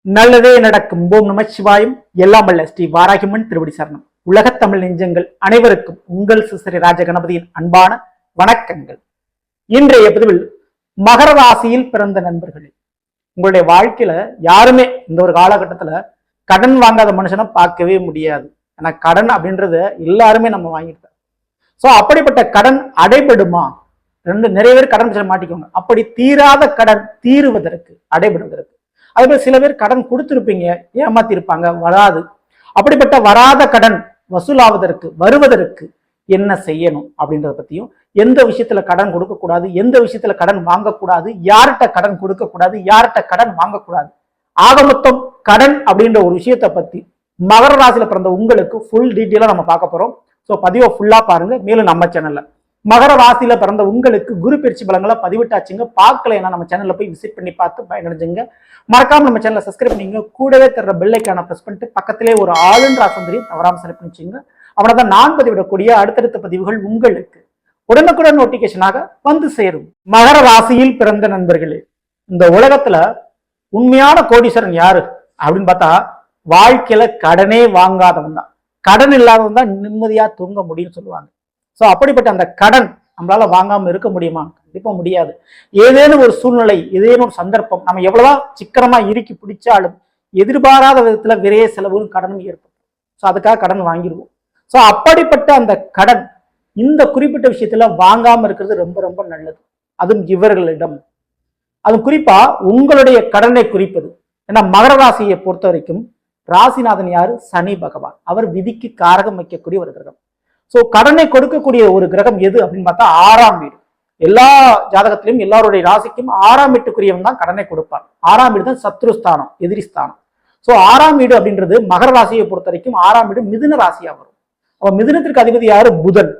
நல்லதே நடக்கும். ஓம் நமச்சிவாயம். எல்லாம் வல்ல ஸ்ரீ வாராகிமன் திருவடி சரணம். உலகத் தமிழ் நெஞ்சங்கள் அனைவருக்கும் உங்கள் சிஸ்டர் ராஜ கணபதியின் அன்பான வணக்கங்கள். இன்றைய பதிவில் மகர ராசியில் பிறந்த நண்பர்களே, உங்களுடைய வாழ்க்கையில யாருமே இந்த ஒரு காலகட்டத்துல கடன் வாங்காத மனுஷனை பார்க்கவே முடியாது. ஏன்னா கடன் அப்படின்றத எல்லாருமே நம்ம வாங்கிட்டோம். சோ அப்படிப்பட்ட கடன் அடைபடுமா? நிறைய பேர் கடன் பிரச்சனை மாட்டிக்கோங்க. அப்படி தீராத கடன் தீருவதற்கு, அடைபடுவதற்கு, அதே போல சில பேர் கடன் கொடுத்திருப்பீங்க, ஏமாத்தி இருப்பாங்க, வராது. அப்படிப்பட்ட வராத கடன் வசூலாவதற்கு, வருவதற்கு என்ன செய்யணும் அப்படின்றத பத்தியும், எந்த விஷயத்துல கடன் கொடுக்க கூடாது, எந்த விஷயத்துல கடன் வாங்கக்கூடாது, யார்கிட்ட கடன் கொடுக்க கூடாது, யார்கிட்ட கடன் வாங்கக்கூடாது, ஆக மொத்தம் கடன் அப்படின்ற ஒரு விஷயத்த பத்தி மகர ராசியில பிறந்த உங்களுக்கு ஃபுல் டீட்டெயிலா நம்ம பார்க்க போறோம். ஸோ பதிவை ஃபுல்லா பாருங்க. மேலும் நம்ம சேனல்ல மகர ராசியில பிறந்த உங்களுக்கு குரு பயிற்சி பலங்களை பதிவிட்டாச்சுங்க. பார்க்கலைன்னா நம்ம சேனல்ல போய் விசிட் பண்ணி பார்த்து பயனடைஞ்சுங்க. மறக்காம நம்ம சேனலை சப்ஸ்கிரைப் பண்ணிங்க. கூடவே தர்ற பெல் ஐக்கான பிரஸ் பண்ணிட்டு பக்கத்திலே ஒரு ஆளுன்ற ஆசந்தரியும் தவறாம செலக்ட் பண்ணிச்சுங்க. அவனதான் நான் பதிவிடக்கூடிய அடுத்தடுத்த பதிவுகள் உங்களுக்கு உடனுக்குடன் நோட்டிபிகேஷனாக வந்து சேரும். மகர ராசியில் பிறந்த நண்பர்களே, இந்த உலகத்துல உண்மையான கோடீஸ்வரன் யாரு அப்படின்னு பார்த்தா வாழ்க்கையில கடனே வாங்காதவன் தான். கடன் இல்லாதவன் தான் நிம்மதியா தூங்க முடியும்னு சொல்லுவாங்க. சோ அப்படிப்பட்ட அந்த கடன் நம்மளால வாங்காம இருக்க முடியுமா? கண்டிப்பா முடியாது. ஏதேனும் ஒரு சூழ்நிலை, ஏதேனும் ஒரு சந்தர்ப்பம் நம்ம எவ்வளவா சிக்கனமா இறுக்கி பிடிச்சாலும் எதிர்பாராத விதத்துல விரைய செலவும் கடனும் ஏற்படும். சோ அதுக்காக கடன் வாங்கிடுவோம். சோ அப்படிப்பட்ட அந்த கடன் இந்த குறிப்பிட்ட விஷயத்துல வாங்காம இருக்கிறது ரொம்ப ரொம்ப நல்லது. அதுவும் இவர்களிடம், அதுவும் குறிப்பா உங்களுடைய கடனை குறிப்பது. ஏன்னா மகர ராசியை பொறுத்த வரைக்கும் ராசிநாதன் யாரு? சனி பகவான். அவர் விதிக்கு காரகம் வைக்கக்கூடிய ஒரு கிரகம். சோ கடனை கொடுக்கக்கூடிய ஒரு கிரகம் எது அப்படின்னு பார்த்தா 6ஆம் வீடு. எல்லா ஜாதகத்திலும் எல்லாருடைய ராசிக்கும் 6ஆம் வீட்டுக்குரியவன் தான் கடனை கொடுப்பான். 6ஆம் வீடு தான் சத்ருஸ்தானம், எதிரி ஸ்தானம். சோ 6ஆம் வீடு அப்படின்றது மகர ராசியை பொறுத்த வரைக்கும் 6ஆம் வீடு மிதுன ராசியா வரும். அப்ப மிதுனத்திற்கு அதிபதி யாரு? புதன்.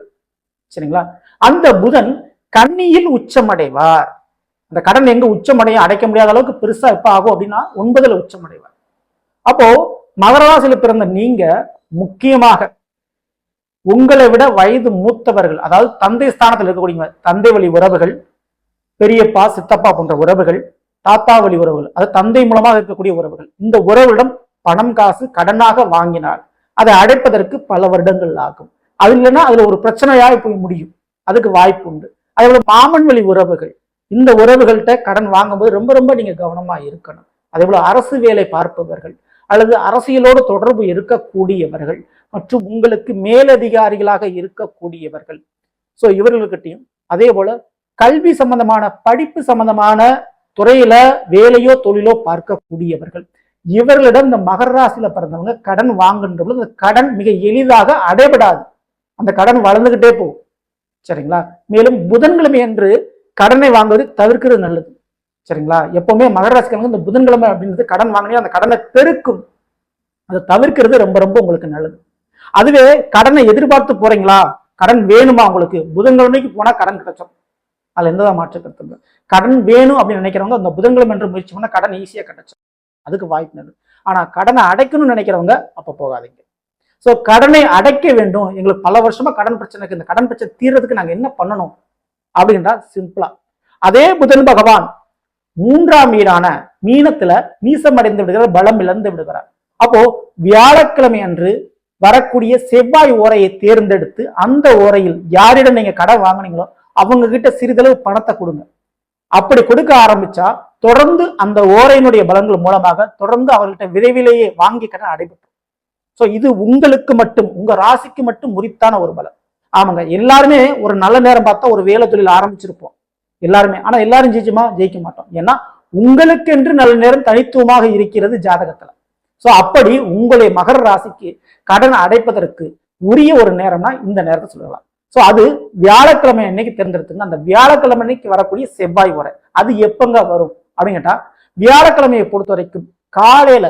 சரிங்களா? அந்த புதன் கன்னியில் உச்சமடைவார். அந்த கடன் எங்க உச்சமடையும், அடைக்க முடியாத அளவுக்கு பெருசா எப்ப ஆகும் அப்படின்னா 9ல் உச்சமடைவார். அப்போ மகர ராசியில பிறந்த நீங்க முக்கியமாக உங்களை விட வயது மூத்தவர்கள், அதாவது தந்தை ஸ்தானத்தில் இருக்கக்கூடிய தந்தை வழி உறவுகள், பெரியப்பா சித்தப்பா போன்ற உறவுகள், தாத்தா வழி உறவுகள், அது தந்தை மூலமாக இருக்கக்கூடிய உறவுகள், இந்த உறவுகளிடம் பணம் காசு கடனாக வாங்கினால் அதை அடைப்பதற்கு பல வருடங்கள் ஆகும். அது இல்லைன்னா அதுல ஒரு பிரச்சனையாக போய் முடியும். அதுக்கு வாய்ப்பு உண்டு. அதே போல மாமன் வழி உறவுகள், இந்த உறவுகள்கிட்ட கடன் வாங்கும்போது ரொம்ப ரொம்ப நீங்க கவனமா இருக்கணும். அதே போல அரசு வேலை பார்ப்பவர்கள் அல்லது அரசியலோடு தொடர்பு இருக்கக்கூடியவர்கள் மற்றும் உங்களுக்கு மேலதிகாரிகளாக இருக்கக்கூடியவர்கள், சோ இவர்களுக்கிட்டையும், அதே போல கல்வி சம்பந்தமான படிப்பு சம்பந்தமான துறையில வேலையோ தொழிலோ பார்க்கக்கூடியவர்கள், இவர்களிடம் இந்த மகர ராசியில பிறந்தவங்க கடன் வாங்குன்ற பொழுது அந்த கடன் மிக எளிதாக அடைபடாது. அந்த கடன் வளர்ந்துகிட்டே போகும். சரிங்களா? மேலும் புதன்கிழமை என்று கடனை வாங்குவது தவிர்க்கிறது நல்லது. சரிங்களா? எப்பவுமே மகர ராசிக்காரங்க இந்த புதன்கிழமை அப்படின்றது கடன் வாங்கினே அந்த கடனை பெருக்கும். அதை தவிர்க்கிறது ரொம்ப ரொம்ப உங்களுக்கு நல்லது. அதுவே கடனை எதிர்பார்த்து போறீங்களா, கடன் வேணுமா உங்களுக்கு, புதன்கிழமைக்கு போனா கடன் கிடைச்சோம். அதுல எந்ததான் மாற்று கருத்து. கடன் வேணும் அப்படின்னு நினைக்கிறவங்க அந்த புதன்கிழமை என்று முயற்சி பண்ணா கடன் ஈஸியா கிடைச்சோம். அதுக்கு வாய்ப்பு நல்லது. ஆனா கடனை அடைக்கணும்னு நினைக்கிறவங்க அப்ப போகாதீங்க. சோ கடனை அடைக்க வேண்டும், எங்களுக்கு பல வருஷமா கடன் பிரச்சனைக்கு, இந்த கடன் பிரச்சனை தீர்றதுக்கு நாங்க என்ன பண்ணணும் அப்படின்றா சிம்பிளா, அதே புதன் பகவான் 3ஆம் வீடான மீனத்துல நீசம் அடைந்து விடுகிறார், பலம் இழந்து விடுகிறார். அப்போ வியாழக்கிழமை அன்று வரக்கூடிய செவ்வாய் ஓரையை தேர்ந்தெடுத்து அந்த ஓரையில் யாரிடம் நீங்க கடன் வாங்கினீங்களோ அவங்க கிட்ட சிறிதளவு பணத்தை கொடுங்க. அப்படி கொடுக்க ஆரம்பிச்சா தொடர்ந்து அந்த ஓரையினுடைய பலன்கள் மூலமாக தொடர்ந்து அவர்கிட்ட விரைவிலேயே வாங்கி கடன் அடைபெற்று. சோ இது உங்களுக்கு மட்டும், உங்க ராசிக்கு மட்டும் உரித்தான ஒரு பலம். ஆமாங்க, எல்லாருமே ஒரு நல்ல நேரம் பார்த்தா ஒரு வேலை தொழில் ஆரம்பிச்சிருப்போம் எல்லாருமே. ஆனா எல்லாரும் ஜெயிக்க மாட்டோம். ஏன்னா உங்களுக்கு என்று நல்ல நேரம் தனித்துவமாக இருக்கிறது ஜாதகத்துல. சோ அப்படி உங்களுடைய மகர ராசிக்கு கடன் அடைப்பதற்கு உரிய ஒரு நேரம்னா இந்த நேரத்தை சொல்லலாம். சோ அது வியாழக்கிழமை அன்னைக்கு தேர்ந்தெடுத்துங்க. அந்த வியாழக்கிழமை அன்னைக்கு வரக்கூடிய செவ்வாய் உரை அது எப்பங்க வரும் அப்படின்னு கேட்டா, வியாழக்கிழமையை பொறுத்த வரைக்கும் காலையில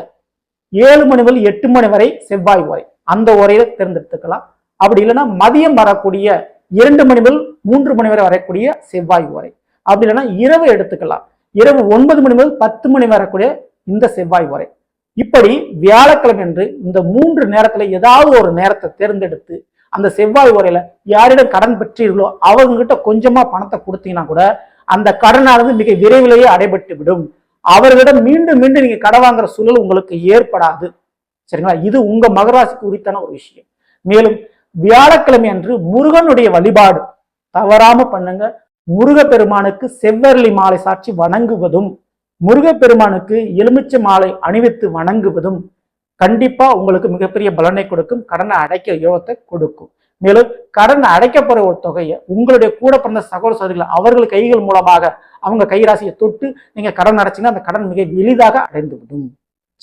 7 மணி முதல் 8 மணி வரை செவ்வாய் உரை, அந்த உரையில தேர்ந்தெடுத்துக்கலாம். அப்படி இல்லைன்னா மதியம் வரக்கூடிய 2 மணி முதல் 3 மணி வரை வரக்கூடிய செவ்வாய் உரை, அப்படி இல்லைன்னா இரவு எடுத்துக்கலாம். இரவு 9 மணி முதல் 10 மணி வரக்கூடிய இந்த செவ்வாய் உரை. இப்படி வியாழக்கிழமை என்று இந்த 3 நேரத்துல ஏதாவது ஒரு நேரத்தை தேர்ந்தெடுத்து அந்த செவ்வாய் உரையில யாரிடம் கடன் பெற்றீர்களோ அவங்க கிட்ட கொஞ்சமா பணத்தை கொடுத்தீங்கன்னா கூட அந்த கடனானது மிக விரைவிலேயே அடைபட்டு விடும். அவர்களிடம் மீண்டும் மீண்டும் நீங்க கடன் வாங்குற சூழல் உங்களுக்கு ஏற்படாது. சரிங்களா? இது உங்க மகராசிக்கு உரித்தான ஒரு விஷயம். மேலும் வியாழக்கிழமை அன்று முருகனுடைய வழிபாடு தவறாம பண்ணுங்க. முருகப்பெருமானுக்கு செவ்வரளி மாலை சாட்சி வணங்குவதும், முருகப்பெருமானுக்கு எலுமிச்சை மாலை அணிவித்து வணங்குவதும் கண்டிப்பா உங்களுக்கு மிகப்பெரிய பலனை கொடுக்கும், கடனை அடைக்க யோகத்தை கொடுக்கும். மேலும் கடன் அடைக்கப்படுற ஒரு தொகையை உங்களுடைய கூட பிறந்த சகோதர சகோதரிகள் அவர்கள் கைகள் மூலமாக அவங்க கைராசியை தொட்டு நீங்க கடன் அடைச்சிங்கன்னா அந்த கடன் மிக எளிதாக அடைந்து விடும்.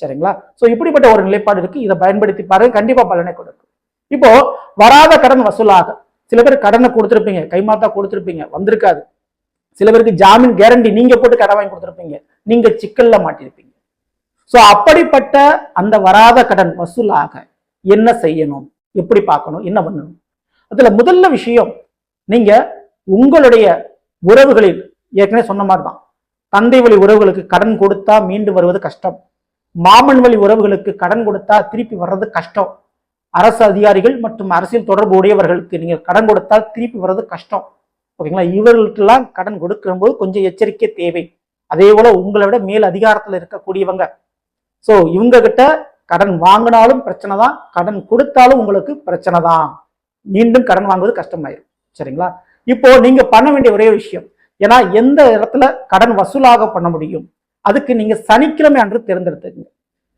சரிங்களா? சோ இப்படிப்பட்ட ஒரு நிலைப்பாடு இருக்கு. இதை பயன்படுத்தி பாருங்க, கண்டிப்பா பலனை கொடுக்கும். இப்போ வராத கடன் வசூலாக சில பேர் கடனை கொடுத்துருப்பீங்க, கைமாத்தா கொடுத்துருப்பீங்க, வந்திருக்காது. சில பேருக்கு ஜாமீன் கேரண்டி நீங்க போட்டு கடன் வாங்கி கொடுத்துருப்பீங்க, நீங்க சிக்கல்ல மாட்டிருப்பீங்க. சோ அப்படிப்பட்ட அந்த வராத கடன் வசூலாக என்ன செய்யணும், எப்படி பார்க்கணும், என்ன பண்ணணும்? அதுல முதல்ல விஷயம், நீங்க உங்களுடைய உறவுகளில் ஏற்கனவே சொன்ன மாதிரிதான், தந்தை வழி உறவுகளுக்கு கடன் கொடுத்தா மீண்டு வருவது கஷ்டம், மாமன் வழி உறவுகளுக்கு கடன் கொடுத்தா திருப்பி வர்றது கஷ்டம், அரசு அதிகாரிகள் மற்றும் அரசியல் தொடர்பு உடையவர்களுக்கு நீங்க கடன் கொடுத்தால் திருப்பி வர்றது கஷ்டம். ஓகேங்களா? இவர்களுக்கெல்லாம் கடன் கொடுக்கும்போது கொஞ்சம் எச்சரிக்கை தேவை. அதே போல உங்களை விட மேல் அதிகாரத்துல இருக்கக்கூடியவங்க, சோ இவங்க கிட்ட கடன் வாங்கினாலும் பிரச்சனை தான், கடன் கொடுத்தாலும் உங்களுக்கு பிரச்சனை தான், மீண்டும் கடன் வாங்குவது கஷ்டமாயிரும். சரிங்களா? இப்போ நீங்க பண்ண வேண்டிய ஒரே விஷயம், ஏன்னா எந்த இடத்துல கடன் வசூலாக பண்ண முடியும், அதுக்கு நீங்க சனிக்கிழமை அன்று தேர்ந்தெடுத்துக்கங்க.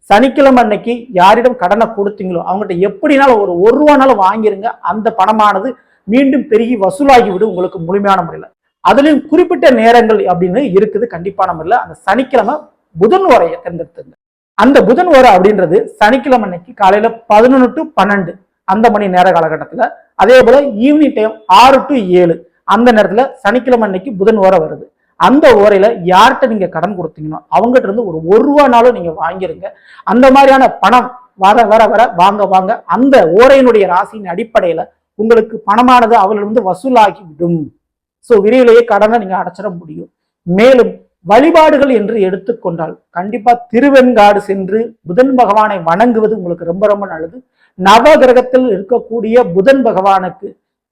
சனிக்கிழமை அன்னைக்கு யாரிடம் கடனை கொடுத்தீங்களோ அவங்ககிட்ட எப்படினாலும் ஒரு ரூபானாலும் வாங்கிருங்க. அந்த பணமானது மீண்டும் பெருகி வசூலாகி விடும் உங்களுக்கு முழுமையான முறையில். அதுலயும் குறிப்பிட்ட நேரங்கள் அப்படின்னு இருக்குது கண்டிப்பான முறையில். அந்த சனிக்கிழமை புதன் ஓரையை தேர்ந்தெடுத்துங்க. அந்த புதன் ஓரை அப்படின்றது சனிக்கிழமை அன்னைக்கு காலையில 11 to 12 அந்த மணி நேர காலகட்டத்துல, அதே போல ஈவினிங் டைம் 6 to 7 அந்த நேரத்துல சனிக்கிழமை அன்னைக்கு புதன் ஓரை வருது. அந்த ஓரையில யார்கிட்ட நீங்க கடன் கொடுத்தீங்கன்னா அவங்ககிட்ட இருந்து ஒரு ரூபானாலும் நீங்க வாங்கிருங்க. அந்த மாதிரியான பணம் வர வர வர வாங்க வாங்க அந்த ஓரையினுடைய ராசியின் அடிப்படையில உங்களுக்கு பணமானது அவர்களிருந்து வசூலாகி விடும். சோ விரைவிலேயே கடனை நீங்க அடைச்சிட முடியும். மேலும் வழிபாடுகள் என்று எடுத்துக்கொண்டால் கண்டிப்பா திருவெண்காடு சென்று புதன் பகவானை வணங்குவது உங்களுக்கு ரொம்ப ரொம்ப நல்லது. நவகிரகத்தில் இருக்கக்கூடிய புதன் பகவானுக்கு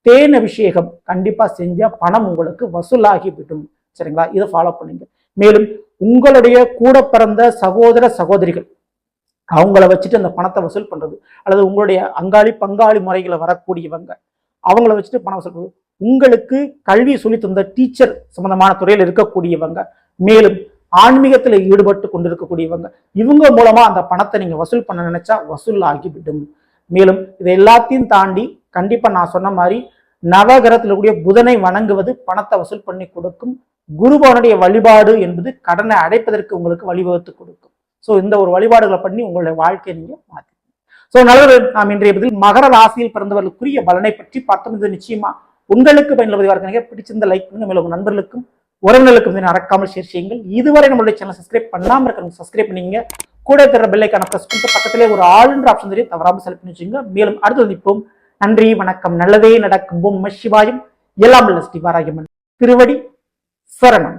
தேன் அபிஷேகம் கண்டிப்பா செஞ்சா பணம் உங்களுக்கு வசூலாகி விடும். சரிங்களா? இதை ஃபாலோ பண்ணுங்க. மேலும் உங்களுடைய கூட பிறந்த சகோதர சகோதரிகள் அவங்கள வச்சுட்டு அந்த பணத்தை வசூல் பண்றது, அல்லது உங்களுடைய அங்காளி பங்காளி முறைகளை வரக்கூடியவங்க அவங்கள வச்சுட்டு பணம் வசூல் பண்றது, உங்களுக்கு கல்வி சொல்லி தந்த டீச்சர் சம்பந்தமான துறையில் இருக்கக்கூடியவங்க, மேலும் ஆன்மீகத்தில் ஈடுபட்டு கொண்டிருக்கக்கூடியவங்க, இவங்க மூலமா அந்த பணத்தை நீங்க வசூல் பண்ண நினைச்சா வசூல் ஆகிவிடும். மேலும் இதை எல்லாத்தையும் தாண்டி கண்டிப்பா நான் சொன்ன மாதிரி நவகிரகத்தில் கூடிய புதனை வணங்குவது பணத்தை வசூல் பண்ணி கொடுக்கும். குருபவனுடைய வழிபாடு என்பது கடனை அடைப்பதற்கு உங்களுக்கு வழிவகுத்து கொடுக்கும். சோ இந்த ஒரு வழிபாடுகளை பண்ணி உங்களுடைய வாழ்க்கையை நீங்க மாற்றி. சோ நல்லது. நாம் இன்றைய பதில் மகர ராசியில் பிறந்தவர்களுக்குரிய பலனை பற்றி பார்த்தோம். இது நிச்சயமா உங்களுக்கு பயனுள்ளதாக இருக்க பிடிச்சிருந்த லைக் பண்ணுங்க. மேலும் உங்க நண்பர்களுக்கும் உறவினர்களுக்கும் மறக்காமல் ஷேர் செய்யுங்கள். இதுவரை நம்மளுடைய சேனல் சப்ஸ்கிரைப் பண்ணாம இருக்கிறவங்க சப்ஸ்கிரைப் பண்ணீங்க. கூட தர பெல் ஐகானை பிரஸ் பண்ணிட்டு பக்கத்திலே ஒரு ஆளுன்ற ஆப்ஷன் தெரியும், தவறாமல் செலக்ட் பண்ணி வச்சுங்க. மேலும் அடுத்து சந்திப்போம். நன்றி, வணக்கம். நல்லதே நடக்கும். ஓம் நம சிவாயம். எல்லாம் வல்ல ஸ்ரீ வாராகியம்மன் திருவடி சரணம்.